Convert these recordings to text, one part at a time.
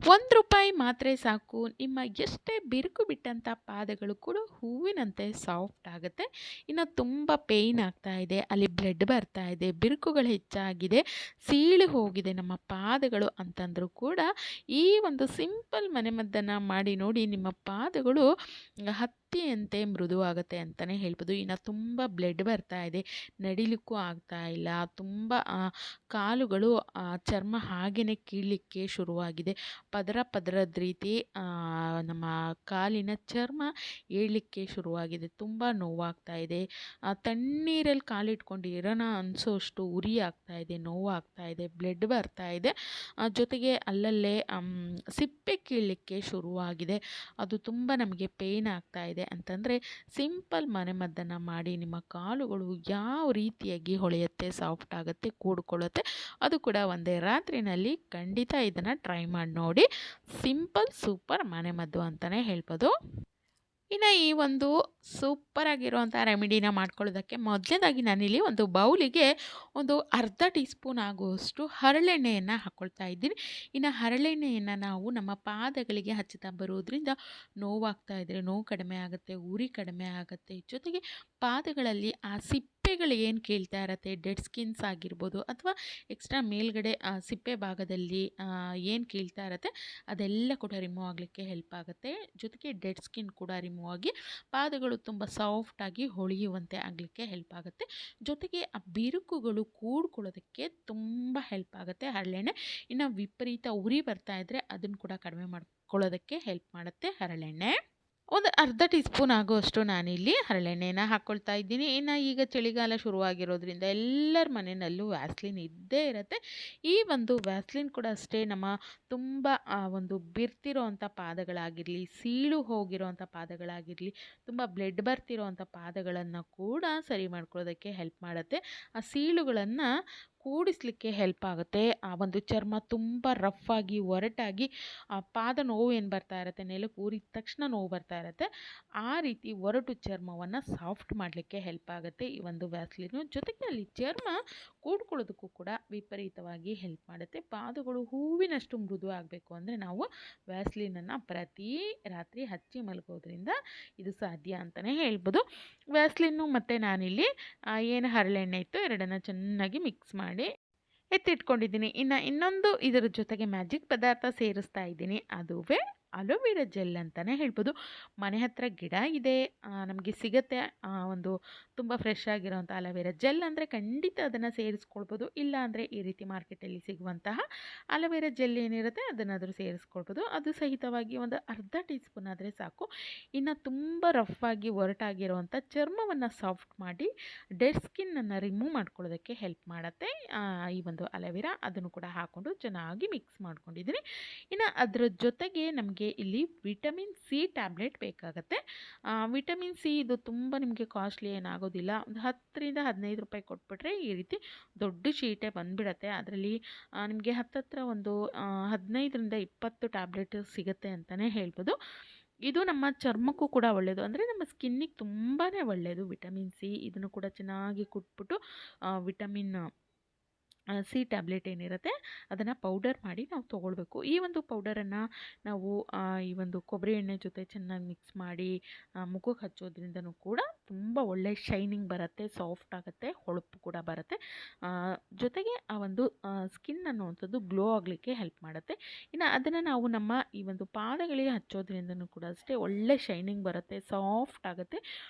₹1 ಮಾತ್ರೆ ಸಾಕು, ನಿಮ್ಮ ಎಷ್ಟೇ ಬಿರುಕು ಬಿಟ್ಟಂಥ ಪಾದಗಳು ಕೂಡ ಹೂವಿನಂತೆ ಸಾಫ್ಟ್ ಆಗುತ್ತೆ. ಇನ್ನು ತುಂಬ ಪೇಯ್ನ್ ಆಗ್ತಾ ಇದೆ, ಅಲ್ಲಿ ಬ್ಲಡ್ ಬರ್ತಾ ಇದೆ, ಬಿರುಕುಗಳು ಹೆಚ್ಚಾಗಿದೆ, ಸೀಳು ಹೋಗಿದೆ ನಮ್ಮ ಪಾದಗಳು ಅಂತಂದರೂ ಕೂಡ ಈ ಒಂದು ಸಿಂಪಲ್ ಮನೆಮದ್ದನ್ನು ಮಾಡಿ ನೋಡಿ, ನಿಮ್ಮ ಪಾದಗಳು ಹತ್ತಿಯಂತೆ ಮೃದುವಾಗುತ್ತೆ ಅಂತಲೇ ಹೇಳ್ಬೋದು. ಇನ್ನು ತುಂಬ ಬ್ಲಡ್ ಬರ್ತಾ ಇದೆ, ನಡಿಲಿಕ್ಕೂ ಆಗ್ತಾ ಇಲ್ಲ, ತುಂಬ ಕಾಲುಗಳು ಚರ್ಮ ಹಾಗೆಯೇ ಕೀಳಲಿಕ್ಕೆ ಶುರುವಾಗಿದೆ, ಪದರದ ರೀತಿ ನಮ್ಮ ಕಾಲಿನ ಚರ್ಮ ಏಳಲಿಕ್ಕೆ ಶುರುವಾಗಿದೆ, ತುಂಬ ನೋವಾಗ್ತಾ ಇದೆ, ತಣ್ಣೀರಲ್ಲಿ ಕಾಲಿಟ್ಕೊಂಡು ಇರೋಣ ಅನಿಸೋಷ್ಟು ಉರಿ ಆಗ್ತಾ ಇದೆ, ನೋವಾಗ್ತಾ ಇದೆ, ಬ್ಲಡ್ ಬರ್ತಾ ಇದೆ, ಜೊತೆಗೆ ಅಲ್ಲಲ್ಲೇ ಸಿಪ್ಪೆ ಕೀಳಲಿಕ್ಕೆ ಶುರುವಾಗಿದೆ, ಅದು ತುಂಬ ನಮಗೆ ಪೇಯ್ನ್ ಆಗ್ತಾ ಇದೆ ಅಂತಂದರೆ ಸಿಂಪಲ್ ಮನೆಮದ್ದನ್ನು ಮಾಡಿ ನಿಮ್ಮ ಕಾಲುಗಳು ಯಾವ ರೀತಿಯಾಗಿ ಹೊಳೆಯುತ್ತೆ, ಸಾಫ್ಟ್ ಆಗುತ್ತೆ, ಕೂಡ್ಕೊಳ್ಳುತ್ತೆ, ಅದು ಕೂಡ ಒಂದೇ ರಾತ್ರಿನಲ್ಲಿ ಖಂಡಿತ ಇದನ್ನು ಟ್ರೈ ಮಾಡಿ ನೋಡಿ. ಸಿಂಪಲ್ ಸೂಪರ್ ಮನೆಮದ್ದು ಅಂತಲೇ ಹೇಳ್ಬೋದು. ಇನ್ನು ಈ ಒಂದು ಸೂಪರ್ ಆಗಿರುವಂಥ ರೆಮಿಡಿನ ಮಾಡ್ಕೊಳ್ಳೋದಕ್ಕೆ ಮೊದಲನೇದಾಗಿ ನಾನಿಲ್ಲಿ ಒಂದು ಬೌಲಿಗೆ ಒಂದು ಅರ್ಧ ಟೀ ಸ್ಪೂನ್ ಆಗುವಷ್ಟು ಹರಳೆಣ್ಣೆಯನ್ನು ಹಾಕ್ಕೊಳ್ತಾ ಇದ್ದೀನಿ. ಇನ್ನು ಹರಳೆಣ್ಣೆಯನ್ನು ನಾವು ನಮ್ಮ ಪಾದಗಳಿಗೆ ಹಚ್ಚುತ್ತಾ ಬರೋದ್ರಿಂದ ನೋವಾಗ್ತಾ ಇದ್ದರೆ ನೋವು ಕಡಿಮೆ ಆಗುತ್ತೆ, ಉರಿ ಕಡಿಮೆ ಆಗುತ್ತೆ, ಜೊತೆಗೆ ಪಾದಗಳಲ್ಲಿ ಆ ಸಿಪ್ಪೆಗಳು ಏನು ಕೇಳ್ತಾ ಇರತ್ತೆ, ಡೆಡ್ ಸ್ಕಿನ್ಸ್ ಆಗಿರ್ಬೋದು ಅಥವಾ ಎಕ್ಸ್ಟ್ರಾ ಮೇಲ್ಗಡೆ ಸಿಪ್ಪೆ ಭಾಗದಲ್ಲಿ ಏನು ಕೇಳ್ತಾ ಇರತ್ತೆ ಅದೆಲ್ಲ ಕೂಡ ರಿಮೂವ್ ಆಗಲಿಕ್ಕೆ ಹೆಲ್ಪ್ ಆಗುತ್ತೆ. ಜೊತೆಗೆ ಡೆಡ್ ಸ್ಕಿನ್ ಕೂಡ ರಿಮೂವ್ ಆಗಿ ಪಾದಗಳು ತುಂಬ ಸಾಫ್ಟಾಗಿ ಹೊಳೆಯುವಂತೆ ಆಗಲಿಕ್ಕೆ ಹೆಲ್ಪ್ ಆಗುತ್ತೆ. ಜೊತೆಗೆ ಆ ಬಿರುಕುಗಳು ಕೂಡ್ಕೊಳ್ಳೋದಕ್ಕೆ ತುಂಬ ಹೆಲ್ಪ್ ಆಗುತ್ತೆ ಹರಳೆಣ್ಣೆ. ಇನ್ನು ವಿಪರೀತ ಉರಿ ಬರ್ತಾ ಇದ್ದರೆ ಅದನ್ನು ಕೂಡ ಕಡಿಮೆ ಮಾಡ್ಕೊಳ್ಳೋದಕ್ಕೆ ಹೆಲ್ಪ್ ಮಾಡುತ್ತೆ ಹರಳೆಣ್ಣೆ. ಒಂದು ಅರ್ಧ ಟೀ ಸ್ಪೂನ್ ಆಗುವಷ್ಟು ನಾನಿಲ್ಲಿ ಹರಳೆಣ್ಣೆನ ಹಾಕ್ಕೊಳ್ತಾ ಇದ್ದೀನಿ. ಇನ್ನು ಈಗ ಚಳಿಗಾಲ ಶುರುವಾಗಿರೋದ್ರಿಂದ ಎಲ್ಲರ ಮನೆಯಲ್ಲೂ ವ್ಯಾಸ್ಲಿನ್ ಇದ್ದೇ ಇರುತ್ತೆ. ಈ ಒಂದು ವ್ಯಾಸ್ಲಿನ್ ಕೂಡ ಅಷ್ಟೇ ನಮ್ಮ ತುಂಬ ಒಂದು ಬಿರ್ತಿರೋ ಅಂಥ ಪಾದಗಳಾಗಿರಲಿ, ಸೀಳು ಹೋಗಿರೋ ಅಂಥ ಪಾದಗಳಾಗಿರಲಿ, ತುಂಬ ಬ್ಲಡ್ ಬರ್ತಿರೋ ಅಂಥ ಪಾದಗಳನ್ನು ಕೂಡ ಸರಿ ಮಾಡ್ಕೊಳ್ಳೋದಕ್ಕೆ ಹೆಲ್ಪ್ ಮಾಡುತ್ತೆ. ಆ ಸೀಳುಗಳನ್ನು ಕೂಡಿಸ್ಲಿಕ್ಕೆ ಹೆಲ್ಪ್ ಆಗುತ್ತೆ. ಆ ಒಂದು ಚರ್ಮ ತುಂಬ ರಫ್ ಆಗಿ ಒರಟಾಗಿ ಪಾದ ನೋವು ಏನು ಬರ್ತಾ ಇರುತ್ತೆ, ನೆಲಕ್ಕೆ ಊರಿದ ತಕ್ಷಣ ನೋವು ಬರ್ತಾ ಇರುತ್ತೆ, ಆ ರೀತಿ ಒರಟು ಚರ್ಮವನ್ನು ಸಾಫ್ಟ್ ಮಾಡಲಿಕ್ಕೆ ಹೆಲ್ಪ್ ಆಗುತ್ತೆ ಈ ಒಂದು ವ್ಯಾಸ್ಲಿನು. ಜೊತೆಗೆ ಅಲ್ಲಿ ಚರ್ಮ ಕೂಡ್ಕೊಳ್ಳೋದಕ್ಕೂ ಕೂಡ ವಿಪರೀತವಾಗಿ ಹೆಲ್ಪ್ ಮಾಡುತ್ತೆ. ಪಾದಗಳು ಹೂವಿನಷ್ಟು ಮೃದು ಆಗಬೇಕು ಅಂದರೆ ನಾವು ವ್ಯಾಸ್ಲಿನನ್ನು ಪ್ರತಿ ರಾತ್ರಿ ಹಚ್ಚಿ ಮಲಗೋದ್ರಿಂದ ಇದು ಸಾಧ್ಯ ಅಂತಲೇ ಹೇಳ್ಬೋದು. ವ್ಯಾಸ್ಲಿನ್ನು ಮತ್ತು ನಾನಿಲ್ಲಿ ಏನು ಹರಳೆಣ್ಣೆ ಇತ್ತು ಎರಡನ್ನು ಚೆನ್ನಾಗಿ ಮಿಕ್ಸ್ ಮಾಡಿ ಎತ್ತಿಟ್ಕೊಂಡಿದ್ದೀನಿ. ಇನ್ನೊಂದು ಇದರ ಜೊತೆಗೆ ಮ್ಯಾಜಿಕ್ ಪದಾರ್ಥ ಸೇರಿಸ್ತಾ ಇದ್ದೀನಿ, ಅದುವೇ ಅಲೋವೆರಾ ಜೆಲ್ ಅಂತಲೇ ಹೇಳ್ಬೋದು. ಮನೆ ಹತ್ರ ಗಿಡ ಇದೆ, ನಮಗೆ ಸಿಗುತ್ತೆ ಒಂದು ತುಂಬ ಫ್ರೆಶ್ ಆಗಿರೋಂಥ ಅಲೋವೆರಾ ಜೆಲ್ ಅಂದರೆ ಖಂಡಿತ ಅದನ್ನು ಸೇರಿಸ್ಕೊಳ್ಬೋದು. ಇಲ್ಲ ಅಂದರೆ ಈ ರೀತಿ ಮಾರ್ಕೆಟಲ್ಲಿ ಸಿಗುವಂತಹ ಅಲೋವೆರಾ ಜೆಲ್ ಏನಿರುತ್ತೆ ಅದನ್ನಾದರೂ ಸೇರಿಸ್ಕೊಳ್ಬೋದು. ಅದು ಸಹಿತವಾಗಿ ಒಂದು ಅರ್ಧ ಟೀ ಸ್ಪೂನ್ ಆದರೆ ಸಾಕು. ಇನ್ನು ತುಂಬ ರಫ್ ಆಗಿ ಒರಟಾಗಿರುವಂಥ ಚರ್ಮವನ್ನು ಸಾಫ್ಟ್ ಮಾಡಿ ಡೆಡ್ ಸ್ಕಿನ್ನನ್ನು ರಿಮೂವ್ ಮಾಡ್ಕೊಳ್ಳೋದಕ್ಕೆ ಹೆಲ್ಪ್ ಮಾಡುತ್ತೆ ಈ ಒಂದು ಅಲೋವೆರಾ. ಅದನ್ನು ಕೂಡ ಹಾಕ್ಕೊಂಡು ಚೆನ್ನಾಗಿ ಮಿಕ್ಸ್ ಮಾಡ್ಕೊಂಡಿದ್ದೀನಿ. ಇನ್ನು ಅದರ ಜೊತೆಗೆ ನಮಗೆ ಇಲ್ಲಿ ವಿಟಮಿನ್ ಸಿ ಟ್ಯಾಬ್ಲೆಟ್ ಬೇಕಾಗುತ್ತೆ. ವಿಟಮಿನ್ ಸಿ ಇದು ತುಂಬ ನಿಮಗೆ ಕಾಸ್ಟ್ಲಿ ಏನಾಗೋದಿಲ್ಲ, ಒಂದು ₹10-15 ಕೊಟ್ಬಿಟ್ರೆ ಈ ರೀತಿ ದೊಡ್ಡ ಶೀಟೇ ಬಂದುಬಿಡತ್ತೆ. ಅದರಲ್ಲಿ ನಿಮಗೆ ಹತ್ತತ್ರ ಒಂದು 15-20 ಟ್ಯಾಬ್ಲೆಟ್ ಸಿಗುತ್ತೆ ಅಂತಲೇ ಹೇಳ್ಬೋದು. ಇದು ನಮ್ಮ ಚರ್ಮಕ್ಕೂ ಕೂಡ ಒಳ್ಳೆಯದು, ಅಂದರೆ ನಮ್ಮ ಸ್ಕಿನ್ನಿಗೆ ತುಂಬಾ ಒಳ್ಳೆಯದು ವಿಟಮಿನ್ ಸಿ. ಇದನ್ನು ಕೂಡ ಚೆನ್ನಾಗಿ ಕುಟ್ಬಿಟ್ಟು ವಿಟಮಿನ್ ಸಿ ಟ್ಯಾಬ್ಲೆಟ್ ಏನಿರುತ್ತೆ ಅದನ್ನು ಪೌಡರ್ ಮಾಡಿ ನಾವು ತೊಗೊಳ್ಬೇಕು. ಈ ಒಂದು ಪೌಡರನ್ನು ನಾವು ಈ ಒಂದು ಕೊಬ್ಬರಿ ಎಣ್ಣೆ ಜೊತೆ ಚೆನ್ನಾಗಿ ಮಿಕ್ಸ್ ಮಾಡಿ ಮುಖಕ್ಕೆ ಹಚ್ಚೋದ್ರಿಂದನೂ ಕೂಡ ತುಂಬ ಒಳ್ಳೆ ಶೈನಿಂಗ್ ಬರುತ್ತೆ, ಸಾಫ್ಟ್ ಆಗುತ್ತೆ, ಹೊಳಪು ಕೂಡ ಬರುತ್ತೆ. ಜೊತೆಗೆ ಆ ಒಂದು ಸ್ಕಿನ್ ಅನ್ನುವಂಥದ್ದು ಗ್ಲೋ ಆಗಲಿಕ್ಕೆ ಹೆಲ್ಪ್ ಮಾಡುತ್ತೆ. ಇನ್ನು ಅದನ್ನು ನಾವು ನಮ್ಮ ಈ ಒಂದು ಪಾದಗಳಿಗೆ ಹಚ್ಚೋದ್ರಿಂದನೂ ಕೂಡ ಅಷ್ಟೇ ಒಳ್ಳೆ ಶೈನಿಂಗ್ ಬರುತ್ತೆ, ಸಾಫ್ಟ್ ಆಗುತ್ತೆ,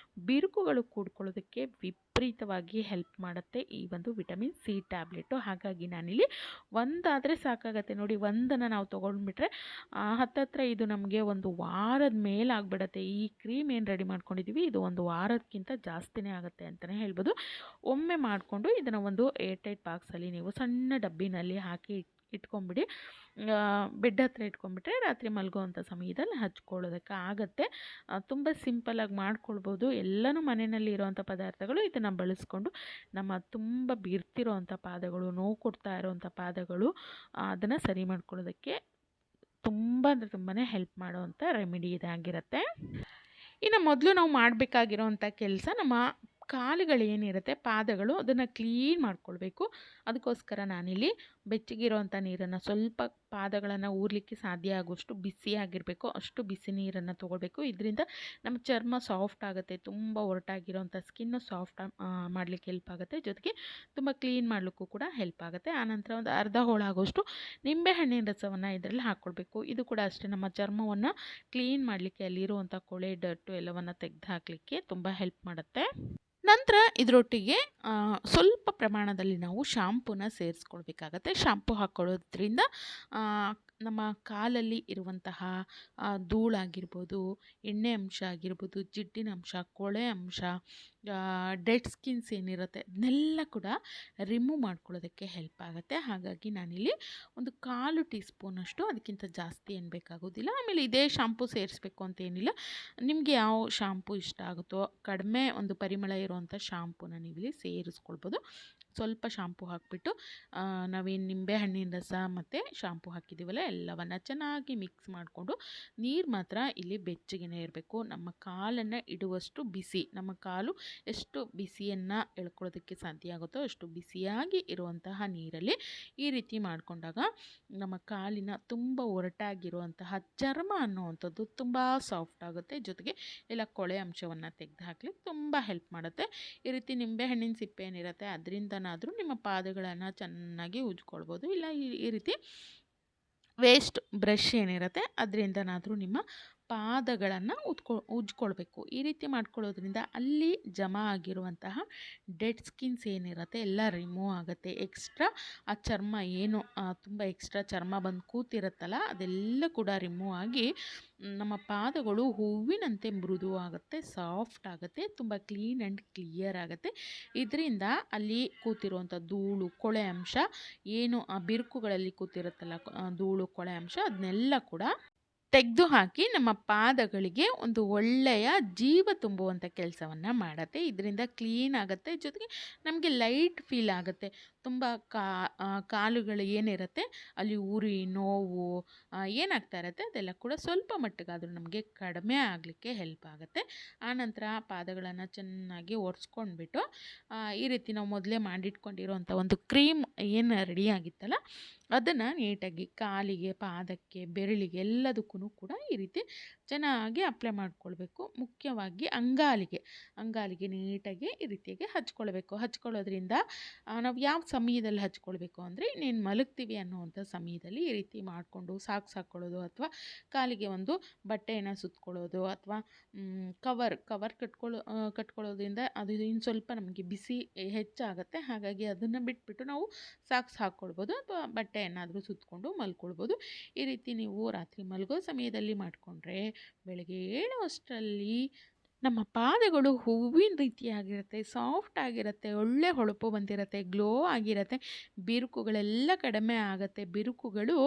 ಬಿರುಕುಗಳು ಕೂಡ್ಕೊಳ್ಳೋದಕ್ಕೆ ವಿಪರೀತವಾಗಿ ಹೆಲ್ಪ್ ಮಾಡುತ್ತೆ ಈ ಒಂದು ವಿಟಮಿನ್ ಸಿ ಟ್ಯಾಬ್ಲೆಟು. ಹಾಗಾಗಿ ನಾನಿಲ್ಲಿ ಒಂದಾದರೆ ಸಾಕಾಗತ್ತೆ ನೋಡಿ, ಒಂದನ್ನು ನಾವು ತೊಗೊಂಡ್ಬಿಟ್ರೆ ಹತ್ತತ್ರ ಇದು ನಮಗೆ ಒಂದು ವಾರದ ಮೇಲೆ ಆಗಿಬಿಡತ್ತೆ. ಈ ಕ್ರೀಮ್ ಏನು ರೆಡಿ ಮಾಡ್ಕೊಂಡಿದ್ದೀವಿ ಇದು ಒಂದು ವಾರಕ್ಕಿಂತ ಜಾಸ್ತಿನೇ ಆಗುತ್ತೆ ಅಂತಲೇ ಹೇಳ್ಬೋದು. ಒಮ್ಮೆ ಮಾಡಿಕೊಂಡು ಇದನ್ನು ಒಂದು ಏರ್ಟೈಟ್ ಬಾಕ್ಸಲ್ಲಿ ನೀವು ಸಣ್ಣ ಡಬ್ಬಿನಲ್ಲಿ ಹಾಕಿ ಇಟ್ಕೊಂಬಿಡಿ. ಬೆಡ್ ಹತ್ರ ಇಟ್ಕೊಂಡ್ಬಿಟ್ರೆ ರಾತ್ರಿ ಮಲಗುವಂಥ ಸಮಯದಲ್ಲಿ ಹಚ್ಕೊಳ್ಳೋದಕ್ಕೆ ಆಗುತ್ತೆ. ತುಂಬ ಸಿಂಪಲ್ಲಾಗಿ ಮಾಡ್ಕೊಳ್ಬೋದು. ಎಲ್ಲನೂ ಮನೆಯಲ್ಲಿ ಇರೋವಂಥ ಪದಾರ್ಥಗಳು ಇದನ್ನು ಬಳಸ್ಕೊಂಡು ನಮ್ಮ ತುಂಬ ಬಿರ್ತಿರೋವಂಥ ಪಾದಗಳು, ನೋವು ಕೊಡ್ತಾ ಇರೋವಂಥ ಪಾದಗಳು ಅದನ್ನು ಸರಿ ಮಾಡ್ಕೊಳ್ಳೋದಕ್ಕೆ ತುಂಬ ಅಂದರೆ ತುಂಬಾ ಹೆಲ್ಪ್ ಮಾಡುವಂಥ ರೆಮಿಡಿ ಇದಾಗಿರುತ್ತೆ. ಇನ್ನು ಮೊದಲು ನಾವು ಮಾಡಬೇಕಾಗಿರೋವಂಥ ಕೆಲಸ ನಮ್ಮ ಕಾಲುಗಳೇನಿರುತ್ತೆ ಪಾದಗಳು ಅದನ್ನು ಕ್ಲೀನ್ ಮಾಡ್ಕೊಳ್ಬೇಕು. ಅದಕ್ಕೋಸ್ಕರ ನಾನಿಲ್ಲಿ ಬೆಚ್ಚಗಿರೋಂಥ ನೀರನ್ನು ಸ್ವಲ್ಪ ಪಾದಗಳನ್ನು ಊರಲಿಕ್ಕೆ ಸಾಧ್ಯ ಆಗುವಷ್ಟು ಬಿಸಿಯಾಗಿರಬೇಕು, ಅಷ್ಟು ಬಿಸಿ ನೀರನ್ನು ತೊಗೊಳ್ಬೇಕು. ಇದರಿಂದ ನಮ್ಮ ಚರ್ಮ ಸಾಫ್ಟ್ ಆಗುತ್ತೆ, ತುಂಬ ಒರಟಾಗಿರೋಂಥ ಸ್ಕಿನ್ನು ಸಾಫ್ಟ್ ಮಾಡಲಿಕ್ಕೆ ಹೆಲ್ಪ್ ಆಗುತ್ತೆ, ಜೊತೆಗೆ ತುಂಬ ಕ್ಲೀನ್ ಮಾಡಲಿಕ್ಕೂ ಕೂಡ ಹೆಲ್ಪ್ ಆಗುತ್ತೆ. ಆನಂತರ ಒಂದು ಅರ್ಧ ಹೋಳಾಗೋಷ್ಟು ನಿಂಬೆಹಣ್ಣಿನ ರಸವನ್ನು ಇದರಲ್ಲಿ ಹಾಕ್ಕೊಳ್ಬೇಕು. ಇದು ಕೂಡ ಅಷ್ಟೇ ನಮ್ಮ ಚರ್ಮವನ್ನು ಕ್ಲೀನ್ ಮಾಡಲಿಕ್ಕೆ, ಅಲ್ಲಿರುವಂಥ ಕೊಳೆ ಡರ್ಟು ಎಲ್ಲವನ್ನು ತೆಗೆದು ಹಾಕಲಿಕ್ಕೆ ತುಂಬ ಹೆಲ್ಪ್ ಮಾಡುತ್ತೆ. ನಂತರ ಇದರೊಟ್ಟಿಗೆ ಸ್ವಲ್ಪ ಪ್ರಮಾಣದಲ್ಲಿ ನಾವು ಶಾಂಪೂನ ಸೇರಿಸ್ಕೊಳ್ಬೇಕಾಗತ್ತೆ. ಶಾಂಪೂ ಹಾಕ್ಕೊಳ್ಳೋದ್ರಿಂದ ನಮ್ಮ ಕಾಲಲ್ಲಿ ಇರುವಂತಹ ಧೂಳಾಗಿರ್ಬೋದು, ಎಣ್ಣೆ ಅಂಶ ಆಗಿರ್ಬೋದು, ಜಿಡ್ಡಿನ ಅಂಶ, ಕೊಳೆ ಅಂಶ, ಡೆಡ್ ಸ್ಕಿನ್ಸ್ ಏನಿರುತ್ತೆ ಅದನ್ನೆಲ್ಲ ಕೂಡ ರಿಮೂವ್ ಮಾಡ್ಕೊಳ್ಳೋದಕ್ಕೆ ಹೆಲ್ಪ್ ಆಗುತ್ತೆ. ಹಾಗಾಗಿ ನಾನಿಲ್ಲಿ ಒಂದು 1/4 ಟೀ ಸ್ಪೂನಷ್ಟು, ಅದಕ್ಕಿಂತ ಜಾಸ್ತಿ ಏನು ಬೇಕಾಗೋದಿಲ್ಲ. ಆಮೇಲೆ ಇದೇ ಶಾಂಪೂ ಸೇರಿಸ್ಬೇಕು ಅಂತೇನಿಲ್ಲ, ನಿಮಗೆ ಯಾವ ಶಾಂಪೂ ಇಷ್ಟ ಆಗುತ್ತೋ ಕಡಿಮೆ ಒಂದು ಪರಿಮಳ ಇರುವಂಥ ಶಾಂಪೂನ ನೀವಿಲ್ಲಿ ಸೇರಿಸ್ಕೊಳ್ಬೋದು. ಸ್ವಲ್ಪ ಶಾಂಪೂ ಹಾಕಿಬಿಟ್ಟು ನಾವೇನು ನಿಂಬೆಹಣ್ಣಿನ ರಸ ಮತ್ತು ಶಾಂಪೂ ಹಾಕಿದ್ದೀವಲ್ಲ ಎಲ್ಲವನ್ನು ಚೆನ್ನಾಗಿ ಮಿಕ್ಸ್ ಮಾಡಿಕೊಂಡು, ನೀರು ಮಾತ್ರ ಇಲ್ಲಿ ಬೆಚ್ಚಗೆ ಇರಬೇಕು. ನಮ್ಮ ಕಾಲನ್ನು ಇಡುವಷ್ಟು ಬಿಸಿ, ನಮ್ಮ ಕಾಲು ಎಷ್ಟು ಬಿಸಿಯನ್ನು ಎಳ್ಕೊಳ್ಳೋದಕ್ಕೆ ಸಾಧ್ಯ ಆಗುತ್ತೋ ಅಷ್ಟು ಬಿಸಿಯಾಗಿ ಇರುವಂತಹ ನೀರಲ್ಲಿ ಈ ರೀತಿ ಮಾಡಿಕೊಂಡಾಗ ನಮ್ಮ ಕಾಲಿನ ತುಂಬ ಒರಟಾಗಿರುವಂತಹ ಚರ್ಮ ಅನ್ನುವಂಥದ್ದು ತುಂಬ ಸಾಫ್ಟ್ ಆಗುತ್ತೆ, ಜೊತೆಗೆ ಎಲ್ಲ ಕೊಳೆ ಅಂಶವನ್ನು ತೆಗೆದು ಹಾಕ್ಲಿಕ್ಕೆ ತುಂಬ ಹೆಲ್ಪ್ ಮಾಡುತ್ತೆ. ಈ ರೀತಿ ನಿಂಬೆಹಣ್ಣಿನ ಸಿಪ್ಪೆ ಏನಿರುತ್ತೆ ಅದರಿಂದನಾದರೂ ನಿಮ್ಮ ಪಾದಗಳನ್ನು ಚೆನ್ನಾಗಿ ಉಜ್ಕೊಳ್ಬೋದು, ಇಲ್ಲ ಈ ರೀತಿ ವೇಸ್ಟ್ ಬ್ರಷ್ ಏನಿರುತ್ತೆ ಅದರಿಂದನಾದರೂ ನಿಮ್ಮ ಪಾದಗಳನ್ನು ಉಜ್ಕೊಳ್ಬೇಕು. ಈ ರೀತಿ ಮಾಡ್ಕೊಳ್ಳೋದ್ರಿಂದ ಅಲ್ಲಿ ಜಮಾ ಆಗಿರುವಂತಹ ಡೆಡ್ ಸ್ಕಿನ್ಸ್ ಏನಿರುತ್ತೆ ಎಲ್ಲ ರಿಮೂವ್ ಆಗುತ್ತೆ. ಎಕ್ಸ್ಟ್ರಾ ಆ ಚರ್ಮ ಏನು ತುಂಬ ಎಕ್ಸ್ಟ್ರಾ ಚರ್ಮ ಬಂದು ಕೂತಿರುತ್ತಲ್ಲ ಅದೆಲ್ಲ ಕೂಡ ರಿಮೂವ್ ಆಗಿ ನಮ್ಮ ಪಾದಗಳು ಹೂವಿನಂತೆ ಮೃದುವಾಗುತ್ತೆ, ಸಾಫ್ಟ್ ಆಗುತ್ತೆ, ತುಂಬ ಕ್ಲೀನ್ ಆ್ಯಂಡ್ ಕ್ಲಿಯರ್ ಆಗುತ್ತೆ. ಇದರಿಂದ ಅಲ್ಲಿ ಕೂತಿರುವಂಥ ಧೂಳು, ಕೊಳೆ ಅಂಶ ಏನು ಆ ಬಿರುಕುಗಳಲ್ಲಿ ಕೂತಿರುತ್ತಲ್ಲ ಧೂಳು, ಕೊಳೆ ಅಂಶ ಅದನ್ನೆಲ್ಲ ಕೂಡ ತೆಗೆದು ಹಾಕಿ ನಮ್ಮ ಪಾದಗಳಿಗೆ ಒಂದು ಒಳ್ಳೆಯ ಜೀವ ತುಂಬುವಂಥ ಕೆಲಸವನ್ನು ಮಾಡುತ್ತೆ. ಇದರಿಂದ ಕ್ಲೀನ್ ಆಗುತ್ತೆ, ಜೊತೆಗೆ ನಮಗೆ ಲೈಟ್ ಫೀಲ್ ಆಗುತ್ತೆ. ತುಂಬ ಕಾಲುಗಳು ಏನಿರುತ್ತೆ ಅಲ್ಲಿ ಉರಿ, ನೋವು ಏನಾಗ್ತಾ ಇರುತ್ತೆ ಅದೆಲ್ಲ ಕೂಡ ಸ್ವಲ್ಪ ಮಟ್ಟಿಗಾದರೂ ನಮಗೆ ಕಡಿಮೆ ಆಗಲಿಕ್ಕೆ ಹೆಲ್ಪ್ ಆಗುತ್ತೆ. ಆನಂತರ ಪಾದಗಳನ್ನು ಚೆನ್ನಾಗಿ ಒರೆಸ್ಕೊಂಡ್ಬಿಟ್ಟು ಈ ರೀತಿ ನಾವು ಮೊದಲೇ ಮಾಡಿಟ್ಕೊಂಡಿರೋಂಥ ಒಂದು ಕ್ರೀಮ್ ಏನು ರೆಡಿಯಾಗಿತ್ತಲ್ಲ ಅದನ್ನು ನೀಟಾಗಿ ಕಾಲಿಗೆ, ಪಾದಕ್ಕೆ, ಬೆರಳಿಗೆ ಎಲ್ಲದಕ್ಕೂ ಕೂಡ ಈ ರೀತಿ ಚೆನ್ನಾಗಿ ಅಪ್ಲೈ ಮಾಡ್ಕೊಳ್ಬೇಕು. ಮುಖ್ಯವಾಗಿ ಅಂಗಾಲಿಗೆ ನೀಟಾಗಿ ಈ ರೀತಿಯಾಗಿ ಹಚ್ಕೊಳ್ಬೇಕು. ಹಚ್ಕೊಳ್ಳೋದ್ರಿಂದ ನಾವು ಯಾವ ಸಮಯದಲ್ಲಿ ಹಚ್ಕೊಳ್ಬೇಕು ಅಂದರೆ ಇನ್ನೇನು ಮಲಗ್ತೀವಿ ಅನ್ನುವಂಥ ಸಮಯದಲ್ಲಿ ಈ ರೀತಿ ಮಾಡಿಕೊಂಡು ಸಾಕ್ಸ್ ಹಾಕ್ಕೊಳ್ಳೋದು, ಅಥವಾ ಕಾಲಿಗೆ ಒಂದು ಬಟ್ಟೆಯನ್ನು ಸುತ್ಕೊಳ್ಳೋದು, ಅಥವಾ ಕವರ್ ಕಟ್ಕೊಳ್ಳೋದ್ರಿಂದ ಅದು ಇನ್ನು ಸ್ವಲ್ಪ ನಮಗೆ ಬಿಸಿ ಹೆಚ್ಚಾಗುತ್ತೆ. ಹಾಗಾಗಿ ಅದನ್ನು ಬಿಟ್ಬಿಟ್ಟು ನಾವು ಸಾಕ್ಸ್ ಹಾಕ್ಕೊಳ್ಬೋದು, ಅಥವಾ ಬಟ್ಟೆ ಏನಾದರೂ ಸುತ್ತಕೊಂಡು ಮಲ್ಕೊಳ್ಬೋದು. ಈ ರೀತಿ ನೀವು ರಾತ್ರಿ ಮಲಗೋ ಸಮಯದಲ್ಲಿ ಮಾಡಿಕೊಂಡ್ರೆ ಬೆಳಗ್ಗೆ ಏಳುವಷ್ಟರಲ್ಲಿ ನಮ್ಮ ಪಾದಗಳು ಹೂವಿನ ರೀತಿಯಾಗಿರುತ್ತೆ, ಸಾಫ್ಟ್ ಆಗಿರುತ್ತೆ, ಒಳ್ಳೆ ಹೊಳಪು ಬಂದಿರುತ್ತೆ, ಗ್ಲೋ ಆಗಿರುತ್ತೆ, ಬಿರುಕುಗಳೆಲ್ಲ ಕಡಿಮೆ ಆಗುತ್ತೆ. ಬಿರುಕುಗಳು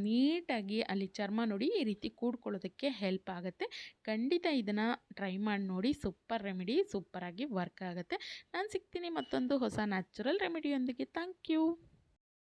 ನೀಟಾಗಿ ಅಲ್ಲಿ ಚರ್ಮ ನೋಡಿ ಈ ರೀತಿ ಕೂಡ್ಕೊಳ್ಳೋದಕ್ಕೆ ಹೆಲ್ಪ್ ಆಗುತ್ತೆ. ಖಂಡಿತ ಇದನ್ನು ಟ್ರೈ ಮಾಡಿ ನೋಡಿ, ಸೂಪರ್ ರೆಮಿಡಿ, ಸೂಪರಾಗಿ ವರ್ಕ್ ಆಗುತ್ತೆ. ನಾನು ಸಿಗ್ತೀನಿ ಮತ್ತೊಂದು ಹೊಸ ನ್ಯಾಚುರಲ್ ರೆಮಿಡಿಯೊಂದಿಗೆ. Thank you.